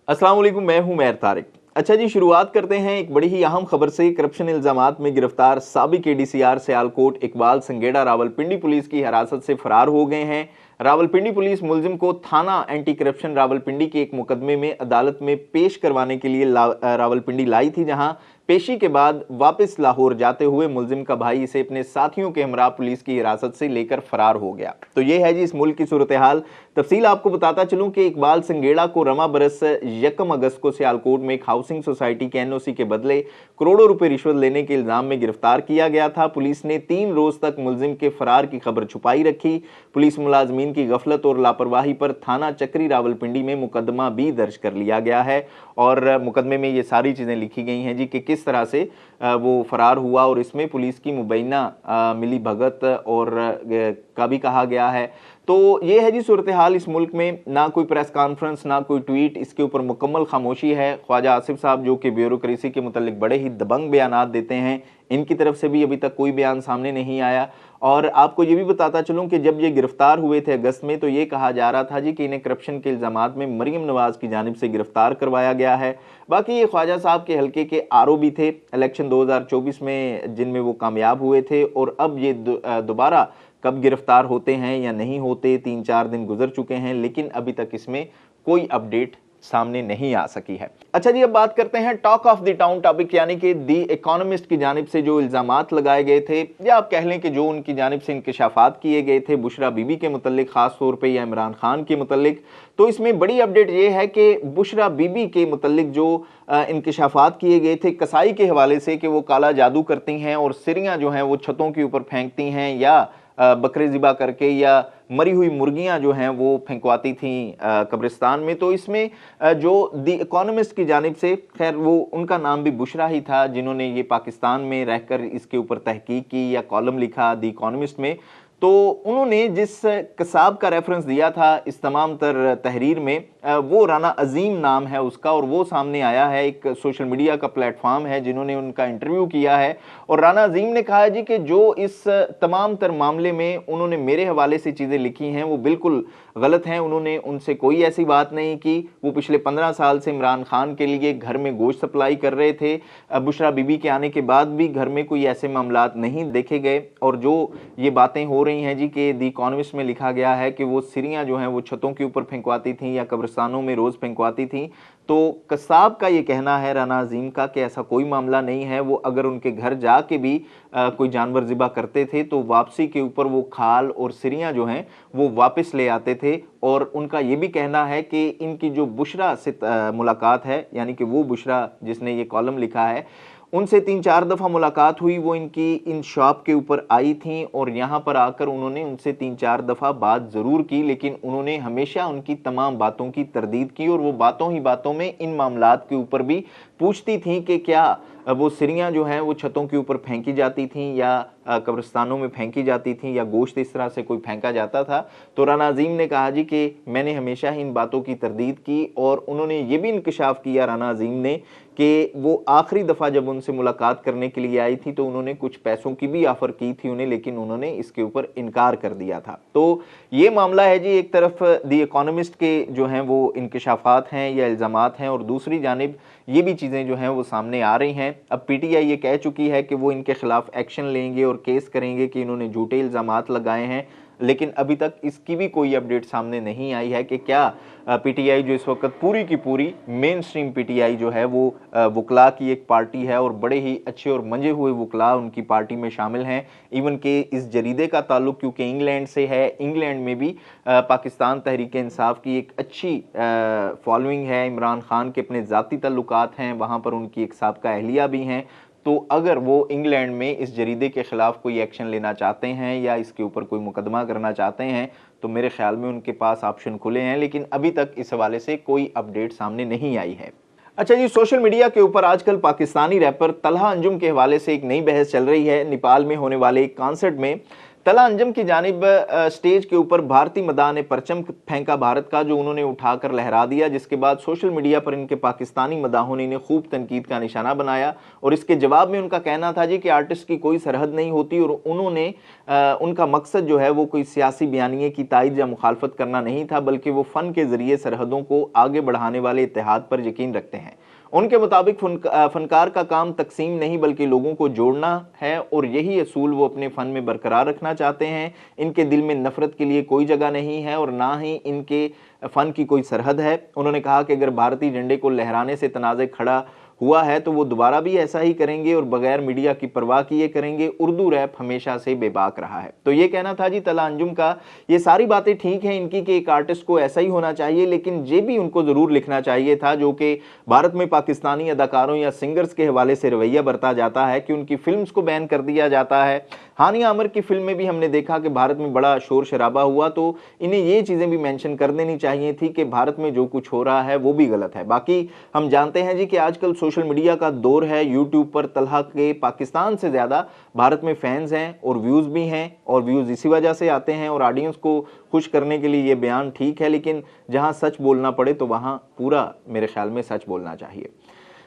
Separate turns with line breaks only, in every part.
अस्सलाम वालेकुम, मैं हूं मैर तारिक। अच्छा जी, शुरुआत करते हैं एक बड़ी ही अहम खबर से। करप्शन इल्जामात में गिरफ्तार साबिक एडीसीआर सियालकोट इकबाल संगेड़ा रावलपिंडी पुलिस की हिरासत से फरार हो गए हैं। रावलपिंडी पुलिस मुलजिम को थाना एंटी करप्शन रावलपिंडी के एक मुकदमे में अदालत में पेश करवाने के लिए रावलपिंडी लाई थी, जहां पेशी के बाद वापस लाहौर जाते हुए मुलजिम का भाई इसे अपने साथियों के हमरा पुलिस की हिरासत से लेकर फरार हो गया। तो ये है जी इस मुल्क की सूरत हाल। तफसील आपको बताता चलूं कि इकबाल संगेड़ा को रमा बरस 1 अगस्त को सियालकोट में एक हाउसिंग सोसाइटी के एनओसी के बदले करोड़ों रुपए रिश्वत लेने के इल्जाम में गिरफ्तार किया गया था। पुलिस ने 3 रोज तक मुलजिम के फरार की खबर छुपाई रखी। पुलिस मुलाजमीन की गफलत और लापरवाही पर थाना चक्री रावलपिंडी में मुकदमा भी दर्ज कर लिया गया है और मुकदमे में ये सारी चीजें लिखी गई हैं जी कि किस तरह से वो फरार हुआ और इसमें पुलिस की मुबैना मिली भगत और का भी कहा गया है। तो ये है जी सूरत हाल इस मुल्क में। ना कोई प्रेस कॉन्फ्रेंस, ना कोई ट्वीट, इसके ऊपर मुकम्मल खामोशी है। ख्वाजा आसिफ साहब जो कि ब्यूरोक्रेसी के मुतल्लिक बड़े ही दबंग बयानात देते हैं, इनकी तरफ से भी अभी तक कोई बयान सामने नहीं आया। और आपको ये भी बताता चलूं कि जब ये गिरफ्तार हुए थे अगस्त में, तो ये कहा जा रहा था जी कि इन्हें करप्शन के इल्जामात में मरीम नवाज की जानिब से गिरफ्तार करवाया गया है। बाकी ये ख्वाजा साहब के हल्के के आरओ भी थे इलेक्शन 2024 में, जिनमें वो कामयाब हुए थे। और अब ये दोबारा कब गिरफ्तार होते हैं या नहीं होते, 3-4 दिन गुजर चुके हैं, लेकिन अभी तक इसमें कोई अपडेट सामने नहीं आ सकी है। अच्छा जी, अब बात करते हैं talk of the town topic, यानी कि दी इकोनॉमिस्ट की जानिब से जो इल्जामात लगाए गए थे, या आप कह लें कि जो उनकी जानिब से इंकशाफात किए गए थे बुशरा बीबी के मुतल्लिक, खास तौर पे या इमरान खान के मुतल्लिक। तो इसमें बड़ी अपडेट ये है कि बुशरा बीबी के मुतल्लिक जो इंकशाफात किए गए थे कसाई के हवाले से कि वो काला जादू करती हैं और सिरियाँ जो हैं वो छतों के ऊपर फेंकती हैं, या बकरे ज़िबा करके, या मरी हुई मुर्गियां जो हैं वो फेंकवाती थीं कब्रिस्तान में। तो इसमें जो द इकोनॉमिस्ट की जानिब से, खैर वो उनका नाम भी बुशरा ही था, जिन्होंने ये पाकिस्तान में रहकर इसके ऊपर तहकीक की या कॉलम लिखा द इकोनॉमिस्ट में, तो उन्होंने जिस कसाब का रेफरेंस दिया था इस तमाम तर तहरीर में, वो राना अजीम नाम है उसका, और वो सामने आया है, एक सोशल मीडिया का प्लेटफॉर्म है जिन्होंने उनका इंटरव्यू किया है। और राना अजीम ने कहा है जी कि जो इस तमाम तर मामले में उन्होंने मेरे हवाले से चीज़ें लिखी हैं वो बिल्कुल गलत हैं। उन्होंने उनसे कोई ऐसी बात नहीं की। वो पिछले 15 साल से इमरान खान के लिए घर में गोश्त सप्लाई कर रहे थे। बुशरा बीबी के आने के बाद भी घर में कोई ऐसे मामलात नहीं देखे गए। और जो ये बातें हो रही हैं जी कि द इकोनॉमिस्ट में लिखा गया है कि वो सिरियाँ जो हैं वो छतों के ऊपर फेंकवाती थीं या कब्रिस्तानों में रोज़ फेंकवाती थीं, तो कसाब का ये कहना है राना अजीम का कि ऐसा कोई मामला नहीं है। वो अगर उनके घर जाके भी कोई जानवर ज़िबा करते थे तो वापसी के ऊपर वो खाल और सिरियाँ जो हैं वो वापस ले आते थे। और उनका ये भी कहना है कि इनकी जो बुशरा से मुलाकात है, यानी कि वो बुशरा जिसने ये कॉलम लिखा है, उनसे 3-4 दफ़ा मुलाकात हुई। वो इनकी इन शॉप के ऊपर आई थीं और यहाँ पर आकर उन्होंने उनसे 3-4 दफ़ा बात ज़रूर की, लेकिन उन्होंने हमेशा उनकी तमाम बातों की तरदीद की और वो बातों ही बातों में इन मामलात के ऊपर भी पूछती थीं कि क्या वो सिरियाँ जो हैं वो छतों के ऊपर फेंकी जाती थीं या कब्रिस्तानों में फेंकी जाती थीं या गोश्त इस तरह से कोई फेंका जाता था। तो राना अजीम ने कहा जी कि मैंने हमेशा ही इन बातों की तरदीद की। और उन्होंने ये भी इंकशाफ किया राना अजीम ने कि वो आखिरी दफ़ा जब उनसे मुलाकात करने के लिए आई थी तो उन्होंने कुछ पैसों की भी ऑफ़र की थी उन्हें, लेकिन उन्होंने इसके ऊपर इनकार कर दिया था। तो ये मामला है जी, एक तरफ द इकोनॉमिस्ट के जो हैं वो इंकशाफात हैं या इल्ज़ामात हैं, और दूसरी जानिब ये भी चीज़ें जो हैं वो सामने आ रही हैं। अब पीटीआई ये कह चुकी है कि वो इनके खिलाफ एक्शन लेंगे और केस करेंगे कि इन्होंने झूठे इल्ज़ामात लगाए हैं, लेकिन अभी तक इसकी भी कोई अपडेट सामने नहीं आई है कि क्या पीटीआई जो इस वक्त पूरी की पूरी मेन स्ट्रीम पीटीआई जो है वो वकला की एक पार्टी है और बड़े ही अच्छे और मंजे हुए वकला उनकी पार्टी में शामिल हैं। इवन के इस जरीदे का ताल्लुक क्योंकि इंग्लैंड से है, इंग्लैंड में भी पाकिस्तान तहरीक इंसाफ की एक अच्छी फॉलोइंग है। इमरान खान के अपने ज़ाती ताल्लुकात हैं, वहाँ पर उनकी एक साबका अहलिया भी हैं। तो अगर वो इंग्लैंड में इस जरीदे के खिलाफ कोई एक्शन लेना चाहते हैं या इसके ऊपर कोई मुकदमा करना चाहते हैं तो मेरे ख्याल में उनके पास ऑप्शन खुले हैं, लेकिन अभी तक इस हवाले से कोई अपडेट सामने नहीं आई है। अच्छा जी, सोशल मीडिया के ऊपर आजकल पाकिस्तानी रैपर तलहा अंजुम के हवाले से एक नई बहस चल रही है। नेपाल में होने वाले एक कॉन्सर्ट में तला अंजुम की जानिब स्टेज के ऊपर भारतीय मदाह ने परचम फेंका भारत का, जो उन्होंने उठाकर लहरा दिया, जिसके बाद सोशल मीडिया पर इनके पाकिस्तानी मदाहों ने इन्हें खूब तनकीद का निशाना बनाया और इसके जवाब में उनका कहना था जी कि आर्टिस्ट की कोई सरहद नहीं होती और उन्होंने उनका मकसद जो है वो कोई सियासी बयानिए की तायद या मुखालफत करना नहीं था, बल्कि वो फ़न के ज़रिए सरहदों को आगे बढ़ाने वाले इत्तेहाद पर यकीन रखते हैं। उनके मुताबिक फनकार का काम तकसीम नहीं बल्कि लोगों को जोड़ना है और यही असूल वो अपने फ़न में बरकरार रखना चाहते हैं। इनके दिल में नफ़रत के लिए कोई जगह नहीं है और ना ही इनके फ़न की कोई सरहद है। उन्होंने कहा कि अगर भारतीय झंडे को लहराने से तनाज़े खड़ा हुआ है तो वो दोबारा भी ऐसा ही करेंगे और बगैर मीडिया की परवाह किए करेंगे। उर्दू रैप हमेशा से बेबाक रहा है। तो ये कहना था जी तला अंजुम का। ये सारी बातें ठीक हैं इनकी कि एक आर्टिस्ट को ऐसा ही होना चाहिए, लेकिन ये भी उनको ज़रूर लिखना चाहिए था जो कि भारत में पाकिस्तानी अदाकारों या सिंगर्स के हवाले से रवैया बरता जाता है कि उनकी फिल्म्स को बैन कर दिया जाता है। हानिया आमिर की फिल्म में भी हमने देखा कि भारत में बड़ा शोर शराबा हुआ, तो इन्हें ये चीज़ें भी मेंशन कर देनी चाहिए थी कि भारत में जो कुछ हो रहा है वो भी गलत है। बाकी हम जानते हैं जी कि आजकल सोशल मीडिया का दौर है। यूट्यूब पर तलहा के पाकिस्तान से ज़्यादा भारत में फैंस हैं और व्यूज़ भी हैं और व्यूज़ इसी वजह से आते हैं और ऑडियंस को खुश करने के लिए ये बयान ठीक है, लेकिन जहां सच बोलना पड़े तो वहां पूरा मेरे ख्याल में सच बोलना चाहिए।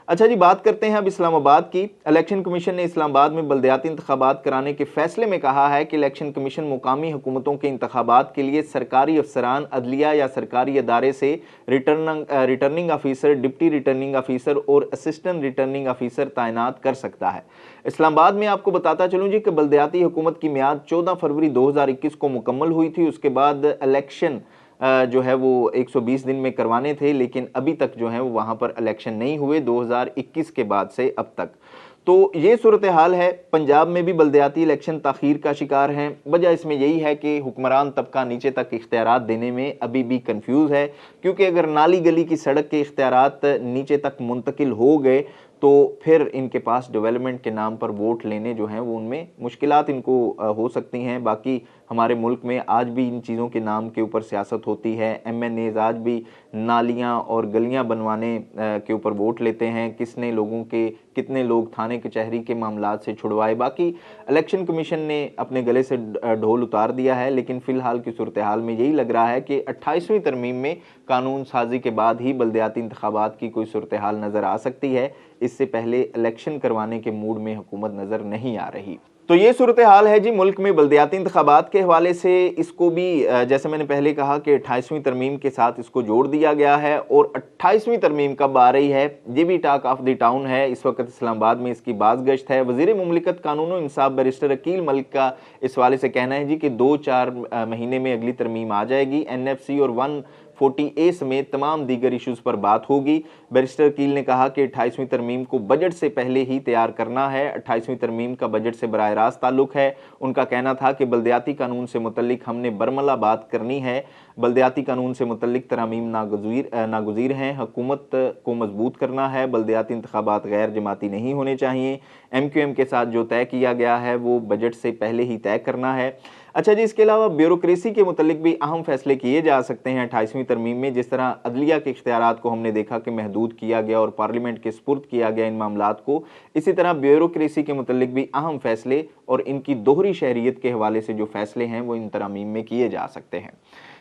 अच्छा जी, बात करते हैं अब इस्लामाबाद की। इलेक्शन कमीशन ने इस्लामाबाद में बल्दियाती इंतखाबात कराने के फैसले में कहा है कि इलेक्शन कमीशन मुकामी हुकूमतों के इंतखाबात के लिए सरकारी अफसरान, अदलिया या सरकारी अदारे से returning officer, deputy returning officer और असिस्टेंट रिटर्निंग ऑफिसर तैनात कर सकता है। इस्लामाबाद में आपको बताता चलूँ जी कि बल्दियाती हुकूमत की मियाद 14 फरवरी 2021 को मुकम्मल हुई थी। उसके बाद इलेक्शन जो है वो 120 दिन में करवाने थे, लेकिन अभी तक जो है वो वहाँ पर इलेक्शन नहीं हुए 2021 के बाद से अब तक। तो ये सूरत हाल है। पंजाब में भी बल्दियाती इलेक्शन ताख़ीर का शिकार हैं। वजह इसमें यही है कि हुक्मरान तबका नीचे तक इख्तियारात देने में अभी भी कन्फ्यूज़ है, क्योंकि अगर नाली गली की सड़क के इख्तियारात नीचे तक मुंतकिल हो गए तो फिर इनके पास डेवलपमेंट के नाम पर वोट लेने जो हैं वो उनमें मुश्किलात इनको हो सकती हैं। बाकी हमारे मुल्क में आज भी इन चीज़ों के नाम के ऊपर सियासत होती है। MNAs आज भी नालियां और गलियां बनवाने के ऊपर वोट लेते हैं। किसने लोगों के कितने लोग थाने कचहरी के मामलात से छुड़वाए। बाकी इलेक्शन कमीशन ने अपने गले से ढोल उतार दिया है, लेकिन फ़िलहाल की सूरत हाल में यही लग रहा है कि 28वीं तरमीम में कानून साजी के बाद ही बल्दियाती इंतखाबात की कोई सूरत हाल नज़र आ सकती है। इससे पहले इलेक्शन करवाने के मूड में हुकूमत नज़र नहीं आ रही। तो ये सूरत हाल है जी मुल्क में बल्दियाती इंतखाबात के हवाले से। इसको भी जैसे मैंने पहले कहा कि 28वीं तरमीम के साथ इसको जोड़ दिया गया है और 28वीं तरमीम कब आ रही है ये भी टॉक ऑफ द टाउन है। इस वक्त इस्लामाबाद में इसकी बाज़गश्त है। वज़ीर मुमलिकत कानून और इंसाफ बैरिस्टर अकील मलिक का इस हवाले से कहना है जी कि 2-4 महीने में अगली तरमीम आ जाएगी। NFC और 140A समेत तमाम दीगर इशूज़ पर बात होगी। बैरिस्टर अकील ने कहा कि 28वीं तरमीम को बजट से पहले ही तैयार करना है। 28वीं तरमीम का बजट से बराह रास्त ताल्लुक है। उनका कहना था कि बल्दियाती कानून से मुतल्लिक हमने बरमला बात करनी है। बल्दियाती कानून से मुतल्लिक तरामीम नागुज़ीर हैं। हुकूमत को मजबूत करना है। बल्दियाती इंतखाबात गैर जमाती नहीं होने चाहिए। MQM के साथ जो तय किया गया है वो बजट से पहले ही तय करना है। अच्छा जी, इसके अलावा ब्यूरोक्रेसी के मुतल्लिक भी अहम फैसले किए जा सकते हैं 28वीं तरमीम में। जिस तरह अदलिया के इख्तियारात को हमने देखा कि महदूद किया गया और पार्लियामेंट के सुपुर्द किया गया इन मामलात को, इसी तरह ब्यूरोक्रेसी के मुतल्लिक भी अहम फैसले और इनकी दोहरी शहरियत के हवाले से जो फैसले हैं वो इन तरमीम में किए जा सकते हैं।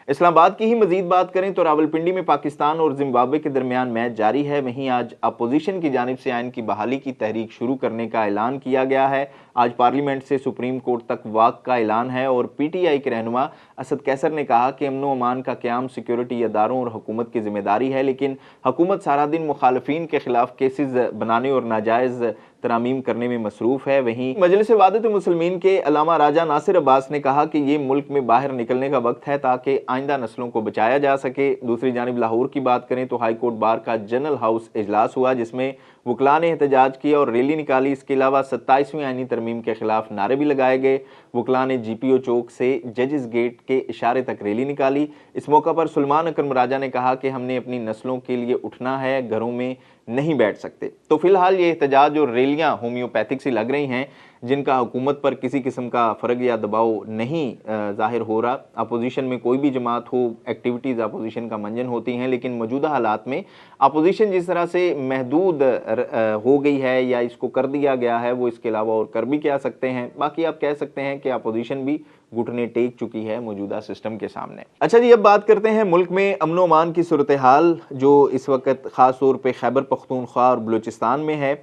इस्लामाबाद की ही मजीद बात करें तो रावलपिंडी में पाकिस्तान और जिम्बाब्वे के दरमियान मैच जारी है। वहीं आज अपोजिशन की जानिब से आइन की बहाली की तहरीक शुरू करने का ऐलान किया गया है। आज पार्लियामेंट से सुप्रीम कोर्ट तक वाक का ऐलान है और PTI के रहनुमा असद कैसर ने कहा कि अमन व अमान का क़याम सिक्योरिटी अदारों और हुकूमत की जिम्मेदारी है, लेकिन हुकूमत सारा दिन मुखालफीन के खिलाफ केसेस बनाने और नाजायज़ तरामीम करने में मसरूफ़ है। वहीं मजलिस वादत मुस्लिमीन के अल्लामा राजा नासिर अब्बास ने कहा कि ये मुल्क में बाहर निकलने का वक्त है ताकि आइंदा नस्लों को बचाया जा सके। दूसरी जानिब लाहौर की बात करें तो हाई कोर्ट बार का जनरल हाउस इजलास हुआ जिसमें वकला ने एहतजाज किया और रैली निकाली। इसके अलावा 27वीं आईनी तरमीम के खिलाफ नारे भी लगाए गए। वकला ने GPO चौक से जजेस गेट के इशारे तक रैली निकाली। इस मौका पर सुलेमान अकरम राजा ने कहा कि हमने अपनी नस्लों के लिए उठना है, घरों में नहीं बैठ सकते। तो फिलहाल ये एहतजाज और रैलियां होम्योपैथिक सी लग रही हैं, जिनका हुकूमत पर किसी किस्म का फ़र्क या दबाव नहीं ज़ाहिर हो रहा। अपोजिशन में कोई भी जमात हो, एक्टिविटीज़ अपोजिशन का मंजन होती हैं, लेकिन मौजूदा हालात में अपोजिशन जिस तरह से महदूद हो गई है या इसको कर दिया गया है, वो इसके अलावा और कर भी क्या सकते हैं। बाकी आप कह सकते हैं कि अपोजिशन भी घुटने टेक चुकी है मौजूदा सिस्टम के सामने। अच्छा जी, अब बात करते हैं मुल्क में अमन अमान की सूरत हाल जो इस वक्त ख़ास तौर पे खैबर पख्तूनख्वा और बलूचिस्तान में है।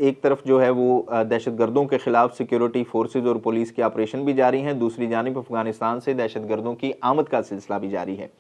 एक तरफ जो है वो दहशतगर्दों के खिलाफ सिक्योरिटी फोर्सेज और पुलिस के ऑपरेशन भी जारी हैं, दूसरी जानिब अफगानिस्तान से दहशतगर्दों की आमद का सिलसिला भी जारी है।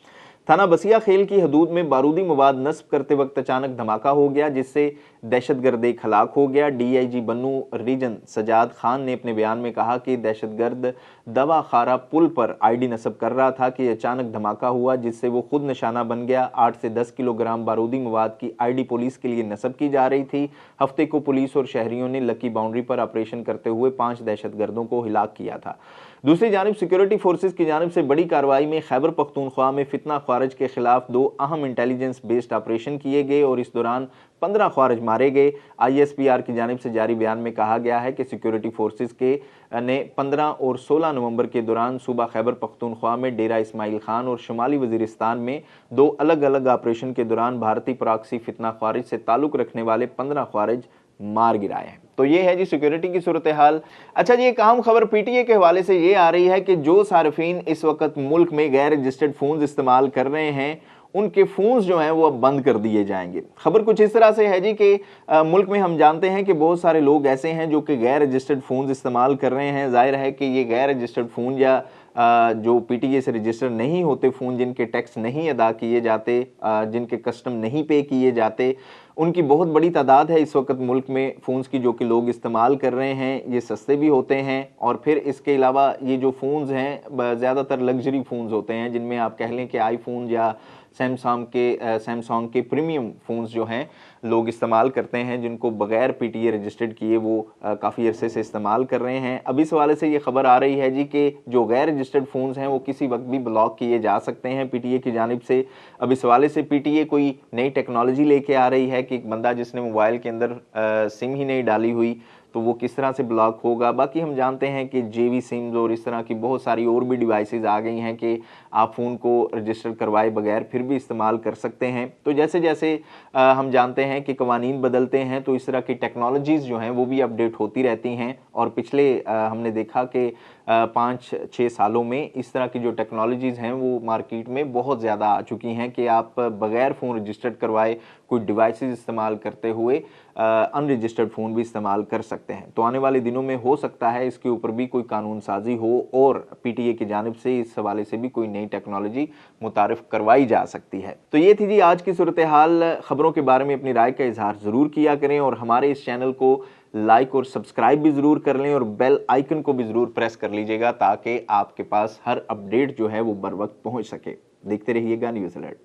थाना बसिया खेल की हदूद में बारूदी मवाद नस्ब करते वक्त अचानक धमाका हो गया जिससे दहशतगर्द एक हलाक हो गया। डीआईजी बन्नू रीजन सजाद खान ने अपने बयान में कहा कि दहशतगर्द दवा खारा पुल पर आईडी नस्ब कर रहा था कि अचानक धमाका हुआ जिससे वो खुद निशाना बन गया। 8 से 10 किलोग्राम बारूदी मवाद की आईडी पुलिस के लिए नस्ब की जा रही थी। हफ्ते को पुलिस और शहरियों ने लकी बाउंड्री पर ऑपरेशन करते हुए 5 दहशतगर्दों को हिलाक किया था। दूसरी जानिब सिक्योरिटी फोर्सेज की जानिब से बड़ी कार्रवाई में खैबर पख्तूनख्वा में फितना ख्वारिज के खिलाफ 2 अहम इंटेलिजेंस बेस्ड ऑपरेशन किए गए और इस दौरान 15 ख्वारिज मारे गए। ISPR की जानिब से जारी बयान में कहा गया है कि सिक्योरिटी फोर्सेज के ने 15 और 16 नवंबर के दौरान सूबा खैबर पख्तूनख्वा में डेरा इस्माइल खान और शुमाली वजीरिस्तान में 2 अलग अलग ऑपरेशन के दौरान भारतीय प्रॉक्सी फितना ख्वारिज से ताल्लुक रखने वाले 15 ख्वारिज मार गिराए हैं। तो ये है जी सिक्योरिटी की सूरत हाल। अच्छा जी, एक अहम खबर PTA के हवाले से ये आ रही है कि जो सार्फिन इस वक्त मुल्क में गैर रजिस्टर्ड फोन इस्तेमाल कर रहे हैं उनके फोन्स जो हैं वो अब बंद कर दिए जाएंगे। खबर कुछ इस तरह से है जी कि मुल्क में हम जानते हैं कि बहुत सारे लोग ऐसे हैं जो कि गैर रजिस्टर्ड फोन इस्तेमाल कर रहे हैं। जाहिर है कि ये गैर रजिस्टर्ड फोन या जो PTA से रजिस्टर नहीं होते फ़ोन, जिनके टैक्स नहीं अदा किए जाते, जिनके कस्टम नहीं पे किए जाते, उनकी बहुत बड़ी तादाद है इस वक्त मुल्क में फ़ोन्स की जो कि लोग इस्तेमाल कर रहे हैं। ये सस्ते भी होते हैं और फिर इसके अलावा ये जो फ़ोन्स हैं ज़्यादातर लग्जरी फ़ोन्स होते हैं जिनमें आप कह लें कि आईफोन या सैमसंग के प्रीमियम फ़ोन्स जो हैं लोग इस्तेमाल करते हैं, जिनको बगैर PTA रजिस्टर्ड किए वो काफ़ी अरसे से इस्तेमाल कर रहे हैं। अब इस हवाले से ये खबर आ रही है जी कि जो गैर रजिस्टर्ड फ़ोन्स हैं वो किसी वक्त भी ब्लॉक किए जा सकते हैं PTA की जानिब से। अब इस हवाले से PTA कोई नई टेक्नोलॉजी लेके आ रही है कि एक बंदा जिसने मोबाइल के अंदर सिम ही नहीं डाली हुई तो वो किस तरह से ब्लॉक होगा। बाकी हम जानते हैं कि JV सिम्स और इस तरह की बहुत सारी और भी डिवाइसेस आ गई हैं कि आप फ़ोन को रजिस्टर करवाए बगैर फिर भी इस्तेमाल कर सकते हैं। तो जैसे जैसे हम जानते हैं कि कवानीन बदलते हैं तो इस तरह की टेक्नोलॉजीज़ जो हैं वो भी अपडेट होती रहती हैं और पिछले हमने देखा कि 5-6 सालों में इस तरह की जो टेक्नोलॉजीज़ हैं वो मार्केट में बहुत ज़्यादा आ चुकी हैं कि आप बगैर फ़ोन रजिस्टर्ड करवाए कोई डिवाइसेस इस्तेमाल करते हुए अनरजिस्टर्ड फ़ोन भी इस्तेमाल कर सकते हैं। तो आने वाले दिनों में हो सकता है इसके ऊपर भी कोई कानून साजी हो और PTA की जानिब से इस हवाले से भी कोई नई टेक्नोलॉजी मुतारिफ करवाई जा सकती है। तो ये थी जी आज की सूरत हाल। खबरों के बारे में अपनी राय का इजहार ज़रूर किया करें और हमारे इस चैनल को लाइक और सब्सक्राइब भी ज़रूर कर लें और बेल आइकन को भी ज़रूर प्रेस कर लीजिएगा ताकि आपके पास हर अपडेट जो है वो बर वक्त पहुँच सके। देखते रहिएगा न्यूज़ अलर्ट।